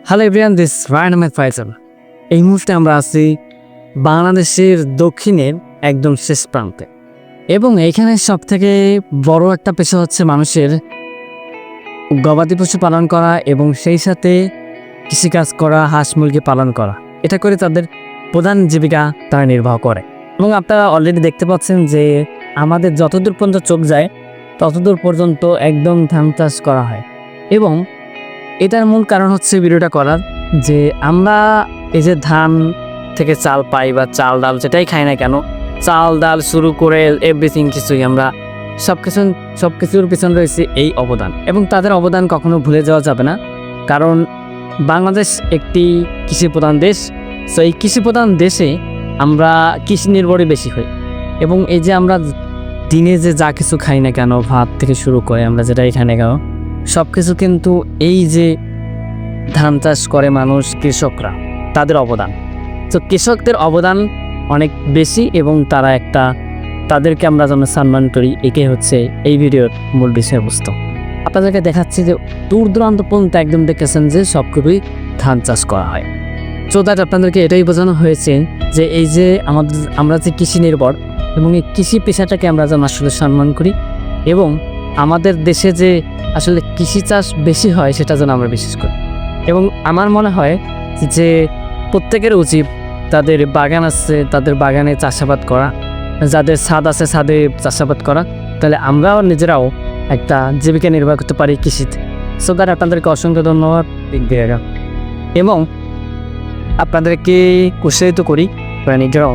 Hello everyone, this Rayan Ahmed Faizal. এই মুহূর্তে আমরা আছি বাংলাদেশের দক্ষিণের একদম শেষ প্রান্তে, এবং এইখানে সব থেকে বড় একটা পেশা হচ্ছে মানুষের গবাদি পশু পালন করা এবং সেই সাথে কৃষিকাজ করা, হাঁস মুরগি পালন করা। এটা করে তাদের প্রধান জীবিকা তারা নির্বাহ করে। এবং আপনারা অলরেডি দেখতে পাচ্ছেন যে আমাদের যতদূর পর্যন্ত চোখ যায় ততদূর পর্যন্ত একদম ধান চাষ করা হয়। এবং এটার মূল কারণ হচ্ছে ভিডিওটা করার, যে আমরা এই যে ধান থেকে চাল পাই বা চাল ডাল যেটাই খাই না কেন, চাল ডাল শুরু করে এভরিথিং কিছুই আমরা সব কিছুর পিছনে রয়েছে এই অবদান, এবং তাদের অবদান কখনো ভুলে যাওয়া যাবে না। কারণ বাংলাদেশ একটি কৃষি প্রধান দেশ। সো এই কৃষি প্রধান দেশে আমরা কৃষি নির্ভরই বেশি হই। এবং এই যে আমরা দিনে যে যা কিছু খাই না কেন, ভাত থেকে শুরু করে আমরা যেটাই খাই না কেন, সব কিছু কিন্তু এই যে ধান চাষ করে মানুষ, কৃষকরা, তাদের অবদান। তো কৃষকদের অবদান অনেক বেশি এবং তাদেরকে আমরা যেন সম্মান করি, এটাই হচ্ছে এই ভিডিওর মূল বিষয়বস্তু। আপনাদেরকে দেখাচ্ছি যে দূর দূরান্ত পর্যন্ত একদম দেখেছেন যে সবগুলোই ধান চাষ করা হয়। সো দ্যাট আপনাদেরকে এটাই বোঝানো হয়েছে যে এই যে আমরা যে কৃষি নির্ভর, এবং এই কৃষি পেশাটাকে আমরা যেন আসলে সম্মান করি, এবং আমাদের দেশে যে আসলে কৃষি চাষ বেশি হয় সেটা যেন আমরা বিশেষ করি। এবং আমার মনে হয় যে প্রত্যেকের উচিত তাদের বাগান আছে, তাদের বাগানে চাষাবাদ করা, যাদের ছাদ আছে ছাদে চাষাবাদ করা, তাহলে আমরাও নিজেরাও একটা জীবিকা নির্বাহ করতে পারি কৃষিতে। সো দ্যাট আপনাদেরকে অসংখ্য ধন্যবাদ এবং আপনাদেরকে উৎসাহিত করি নিজেরাও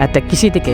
একটা কৃষি থেকে